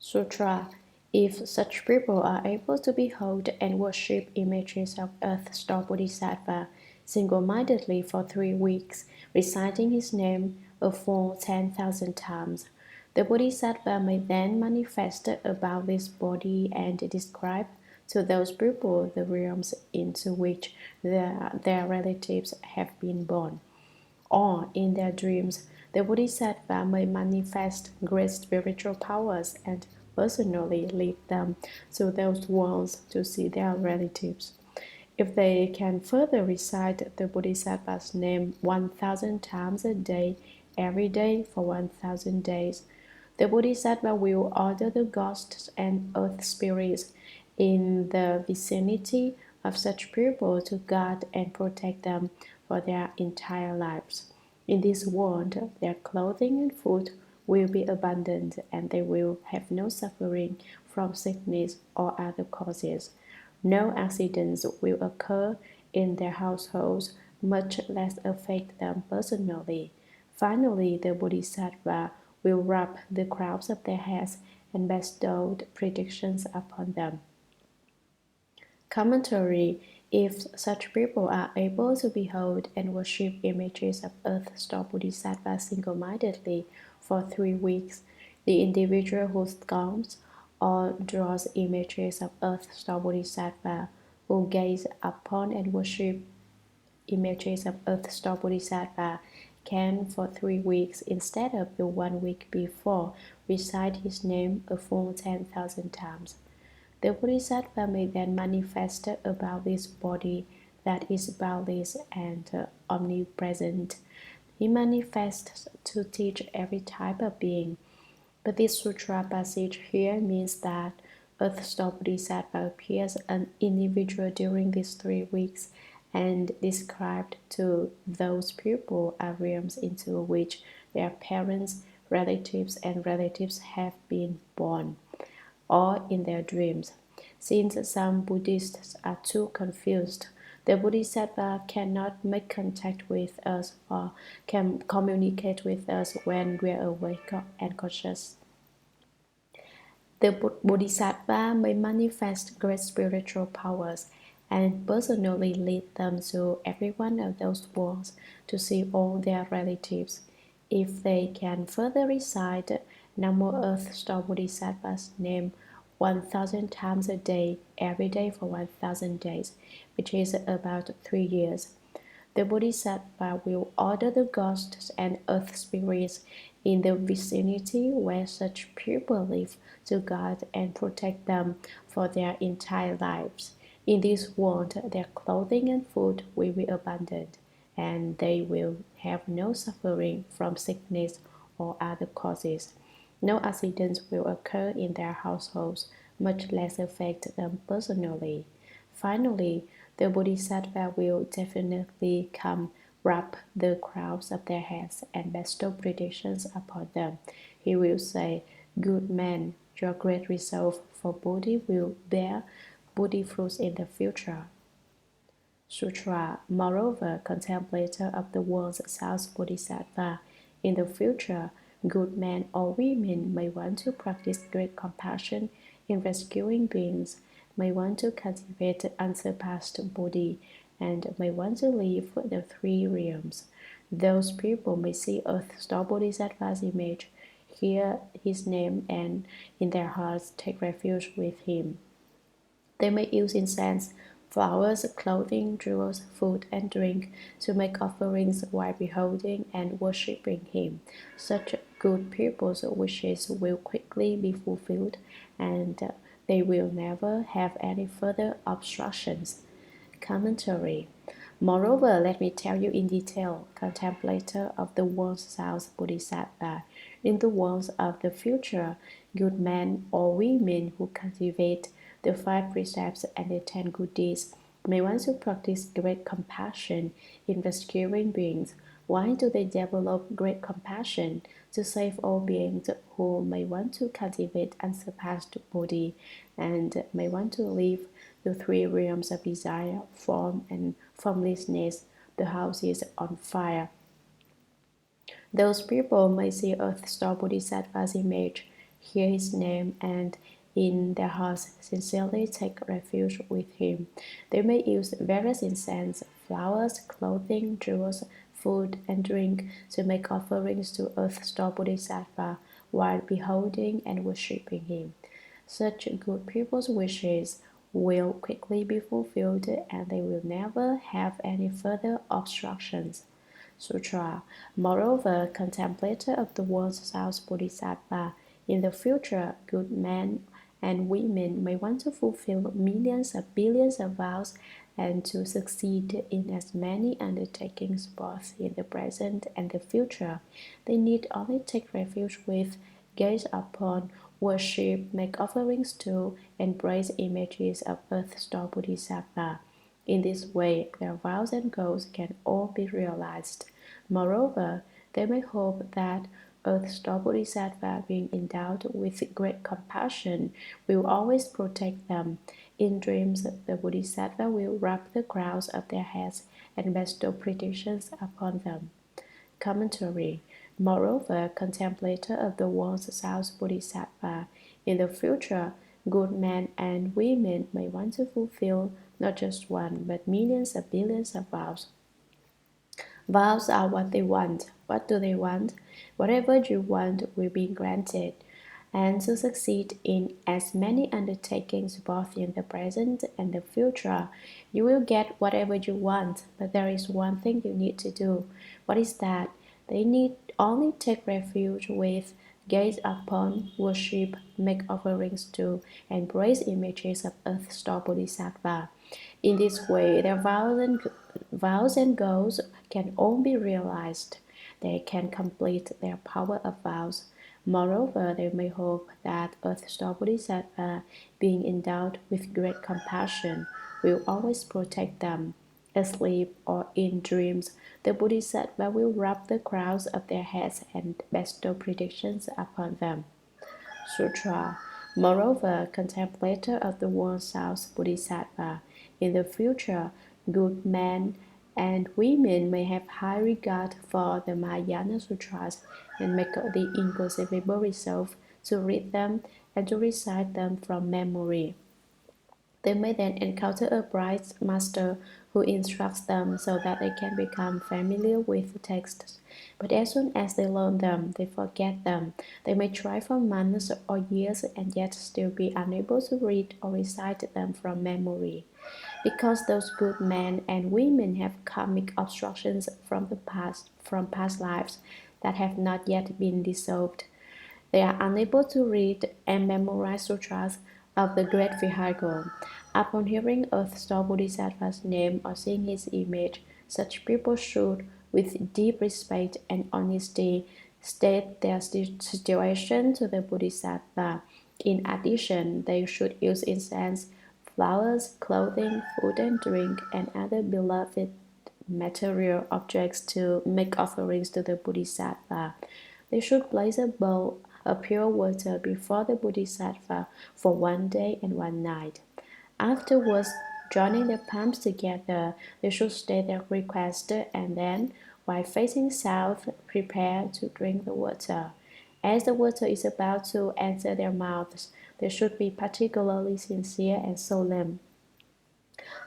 Sutra. If such people are able to behold and worship images of earth-star Bodhisattva single-mindedly for 3 weeks, reciting his name a full 10,000 times, the Bodhisattva may then manifest about this body and describe to those people the realms into which their relatives have been born. Or in their dreams, the Bodhisattva may manifest great spiritual powers and personally lead them to those worlds to see their relatives. If they can further recite the Bodhisattva's name 1,000 times a day, every day for 1,000 days, the Bodhisattva will order the ghosts and earth spirits in the vicinity of such people to guard and protect them for their entire lives. In this world, their clothing and food will be abundant, and they will have no suffering from sickness or other causes. No accidents will occur in their households, much less affect them personally. Finally, the Bodhisattva will rub the crowns of their heads and bestow predictions upon them. Commentary. If such people are able to behold and worship images of earth-star Bodhisattva single-mindedly for 3 weeks, the individual who sculpts or draws images of earth-star Bodhisattva, who gaze upon and worship images of earth-star Bodhisattva, can for 3 weeks, instead of the 1 week before, recite his name a full 10,000 times. The Bodhisattva may then manifest about this body that is boundless and omnipresent. He manifests to teach every type of being. But this sutra passage here means that earth-star Bodhisattva appears an individual during these 3 weeks and described to those people are realms into which their parents, relatives, and relatives have been born, or in their dreams. Since some Buddhists are too confused, the Bodhisattva cannot make contact with us or can communicate with us when we are awake and conscious. The Bodhisattva may manifest great spiritual powers and personally lead them to every one of those worlds to see all their relatives. If they can further recite Namo Earth Star Bodhisattva's name 1,000 times a day, every day for 1,000 days, which is about 3 years, the Bodhisattva will order the ghosts and earth spirits in the vicinity where such people live to guard and protect them for their entire lives. In this world, their clothing and food will be abundant, and they will have no suffering from sickness or other causes. No accidents will occur in their households, much less affect them personally. Finally, the Bodhisattva will definitely come, rub the crowns of their heads, and bestow predictions upon them. He will say, "Good man, your great resolve for Bodhi will bear Bodhi fruits in the future." Sutra. Moreover, contemplator of the world's South Bodhisattva, in the future, good men or women may want to practice great compassion in rescuing beings, may want to cultivate unsurpassed Bodhi, and may want to live the 3 realms. Those people may see earth-star Bodhisattva's image, hear his name, and in their hearts take refuge with him. They may use incense, flowers, clothing, jewels, food, and drink to make offerings while beholding and worshipping him. Such good people's wishes will quickly be fulfilled, and they will never have any further obstructions. Commentary. Moreover, let me tell you in detail, contemplator of the world's South Bodhisattva, in the worlds of the future, good men or women who cultivate the 5 precepts and the 10 good deeds may want to practice great compassion in rescuing beings. Why do they develop great compassion? To save all beings who may want to cultivate unsurpassed Bodhi and may want to live the 3 realms of desire, form, and formlessness, the house is on fire. Those people may see earth-star Bodhisattva's image, hear his name, and in their hearts sincerely take refuge with him. They may use various incense, flowers, clothing, jewels, food, and drink to make offerings to Earth Star Bodhisattva while beholding and worshipping him. Such good people's wishes will quickly be fulfilled and they will never have any further obstructions. Sutra. Moreover, contemplator of the world's South Bodhisattva, in the future, good men and women may want to fulfill millions or billions of vows and to succeed in as many undertakings both in the present and the future. They need only take refuge with, gaze upon, worship, make offerings to, and praise images of Earth Star Bodhisattva. In this way, their vows and goals can all be realized. Moreover, they may hope that Earth Star Bodhisattva, being endowed with great compassion, will always protect them. In dreams, the Bodhisattva will rub the crowns of their heads and bestow predictions upon them. Commentary. Moreover, contemplator of the world's South Bodhisattva, in the future, good men and women may want to fulfill not just one, but millions and billions of vows. Vows are what they want. What do they want? Whatever you want will be granted. And to succeed in as many undertakings both in the present and the future, you will get whatever you want. But there is one thing you need to do. What is that? They need only take refuge with, gaze upon, worship, make offerings to, and praise images of Earth Star Bodhisattva. In this way, their vows and goals can all be realized. They can complete their power of vows. Moreover, they may hope that Earth Star Bodhisattva, being endowed with great compassion, will always protect them. Asleep or in dreams, the Bodhisattva will rub the crowns of their heads and bestow predictions upon them. Sutra. Moreover, contemplator of the world South Bodhisattva, in the future, good men and women may have high regard for the Mahayana Sutras and make the inconceivable resolve to read them and to recite them from memory. They may then encounter a bright master who instructs them so that they can become familiar with the texts. But as soon as they learn them, they forget them. They may try for months or years and yet still be unable to read or recite them from memory. Because those good men and women have karmic obstructions from past lives that have not yet been dissolved. They are unable to read and memorize sutras of the great vehicle. Upon hearing Earth Star Bodhisattva's name or seeing his image, such people should, with deep respect and honesty, state their situation to the Bodhisattva. In addition, they should use incense, flowers, clothing, food and drink, and other beloved material objects to make offerings to the Bodhisattva. They should place a bowl of pure water before the Bodhisattva for 1 day and 1 night. Afterwards, joining their palms together, they should state their request and then, while facing south, prepare to drink the water. As the water is about to enter their mouths, they should be particularly sincere and solemn.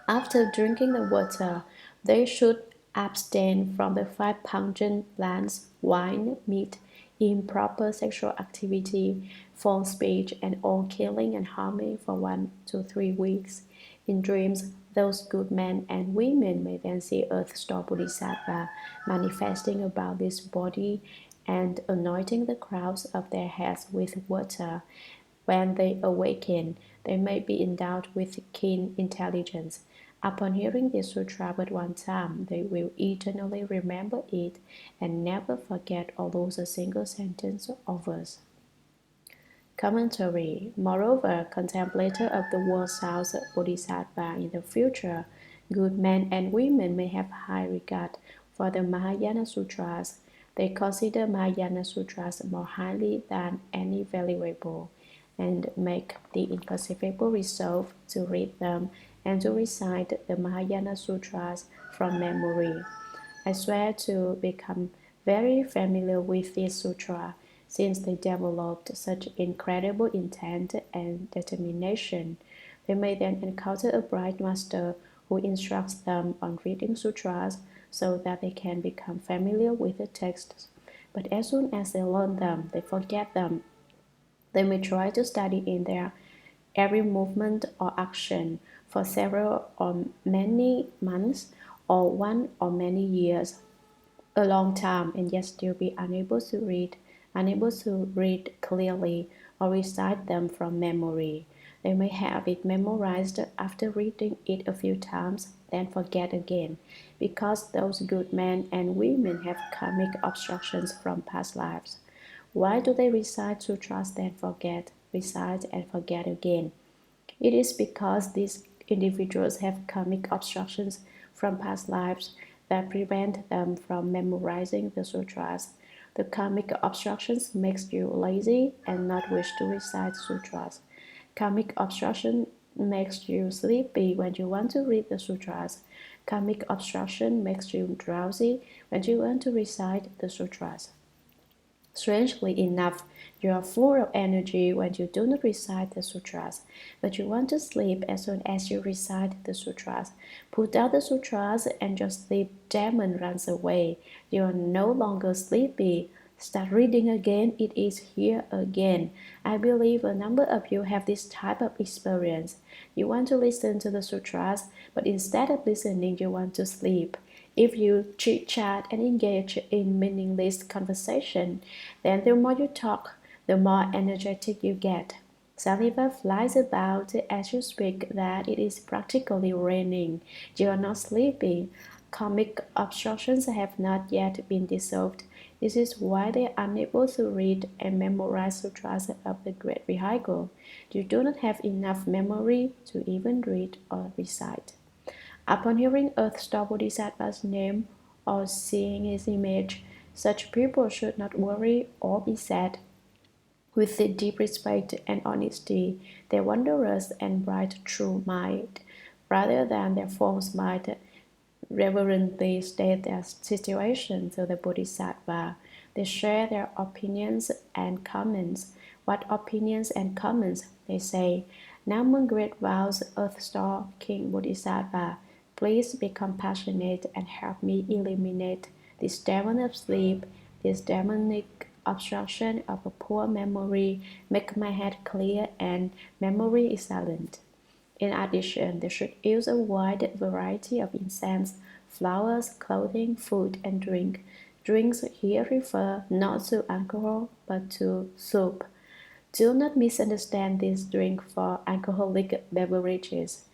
After drinking the water, they should abstain from the 5 pungent plants, wine, meat, improper sexual activity, false speech, and all killing and harming for 1 to 3 weeks. In dreams, those good men and women may then see Earth Star Bodhisattva manifesting about this body and anointing the crowns of their heads with water. When they awaken, they may be endowed with keen intelligence. Upon hearing this sutra but one time, they will eternally remember it and never forget or lose a single sentence or verse. Commentary. Moreover, contemplator of the world South Bodhisattva in the future, good men and women may have high regard for the Mahayana Sutras. They consider Mahayana Sutras more highly than any valuable, and make the inconceivable resolve to read them and to recite the Mahayana Sutras from memory. I swear to become very familiar with this sutra, since they developed such incredible intent and determination. They may then encounter a bright master who instructs them on reading sutras so that they can become familiar with the texts. But as soon as they learn them, they forget them. They may try to study in their every movement or action for several or many months or one or many years, a long time, and yet still be unable to read clearly or recite them from memory. They may have it memorized after reading it a few times, then forget again, because those good men and women have karmic obstructions from past lives. Why do they recite sutras then forget, recite and forget again? It is because these individuals have karmic obstructions from past lives that prevent them from memorizing the sutras. The karmic obstructions makes you lazy and not wish to recite sutras. Karmic obstruction makes you sleepy when you want to read the sutras. Karmic obstruction makes you drowsy when you want to recite the sutras. Strangely enough, you are full of energy when you do not recite the sutras, but you want to sleep as soon as you recite the sutras. Put down the sutras and your sleep demon runs away. You are no longer sleepy. Start reading again, it is here again. I believe a number of you have this type of experience. You want to listen to the sutras, but instead of listening, you want to sleep. If you chit-chat and engage in meaningless conversation, then the more you talk, the more energetic you get. Saliva flies about as you speak that it is practically raining. You are not sleepy. Karmic obstructions have not yet been dissolved. This is why they are unable to read and memorize sutras of the great vehicle. You do not have enough memory to even read or recite. Upon hearing Earth-star Bodhisattva's name or seeing his image, such people should not worry or be sad. With the deep respect and honesty, their wondrous and bright true mind, rather than their false mind, reverently state their situation to the Bodhisattva. They share their opinions and comments. What opinions and comments? They say, now among great vows, Earth Star King Bodhisattva, please be compassionate and help me eliminate this demon of sleep, this demonic obstruction of a poor memory, make my head clear and memory excellent. In addition, they should use a wide variety of incense, flowers, clothing, food, and drink. Drinks here refer not to alcohol but to soup. Do not misunderstand this drink for alcoholic beverages.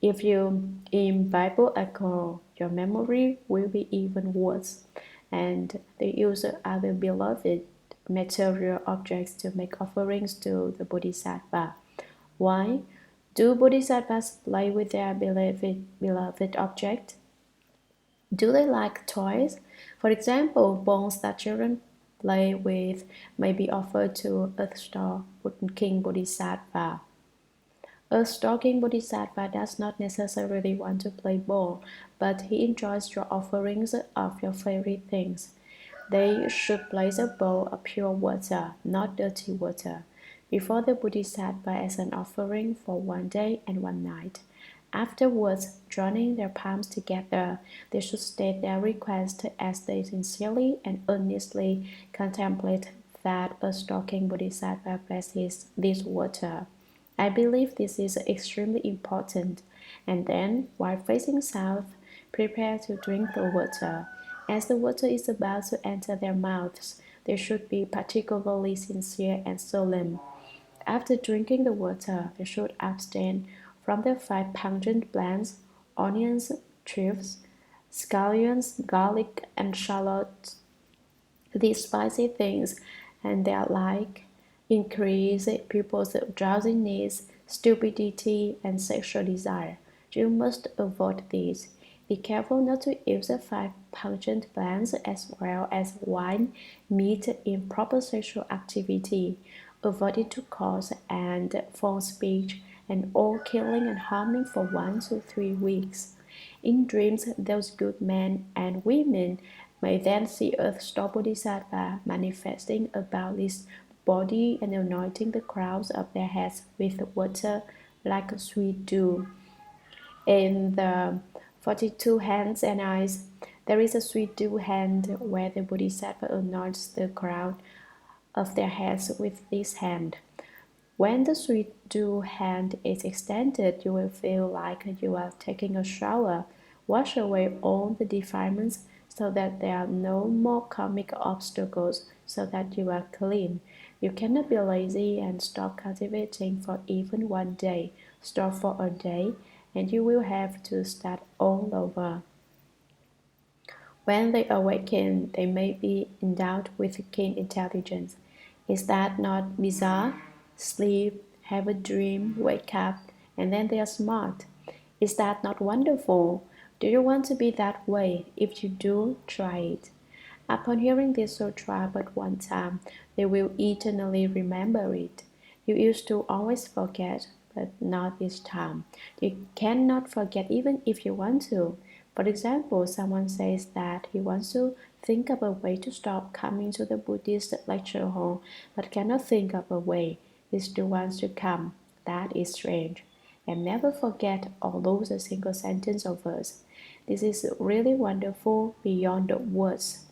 If you imbibe alcohol, your memory will be even worse, and they use other beloved material objects to make offerings to the Bodhisattva. Why? Do Bodhisattvas play with their beloved object? Do they like toys? For example, balls that children play with may be offered to Earth-star King Bodhisattva. Earth-star King Bodhisattva does not necessarily want to play ball, but he enjoys your offerings of your favorite things. They should place a bowl of pure water, not dirty water, before the Bodhisattva as an offering for one day and one night. Afterwards, joining their palms together, they should state their request as they sincerely and earnestly contemplate that a stalking Bodhisattva blesses this water. I believe this is extremely important. And then, while facing south, prepare to drink the water. As the water is about to enter their mouths, they should be particularly sincere and solemn. After drinking the water, they should abstain from the 5 pungent plants, onions, chives, scallions, garlic, and shallots. These spicy things and their like increase people's drowsiness, stupidity, and sexual desire. You must avoid these. Be careful not to use the 5 pungent plants as well as wine, meat in proper sexual activity. Avoid it to cause and false speech and all killing and harming for 1 to 3 weeks. In dreams, those good men and women may then see earth-star Bodhisattva manifesting about this body and anointing the crowns of their heads with water like sweet dew. In the 42 hands and eyes, there is a sweet dew hand where the Bodhisattva anoints the crown of their heads with this hand. When the sweet dew hand is extended, you will feel like you are taking a shower. Wash away all the defilements so that there are no more karmic obstacles, so that you are clean. You cannot be lazy and stop cultivating for even one day. Stop for a day, and you will have to start all over. When they awaken, they may be endowed with keen intelligence. Is that not bizarre? Sleep, have a dream, wake up, and then they are smart. Is that not wonderful? Do you want to be that way? If you do, try it. Upon hearing this sutra but one time, they will eternally remember it. You used to always forget, but not this time. You cannot forget even if you want to. For example, someone says that he wants to think of a way to stop coming to the Buddhist lecture hall, but cannot think of a way. He still wants to come. That is strange. And never forget or lose a single sentence or verse. This is really wonderful beyond words.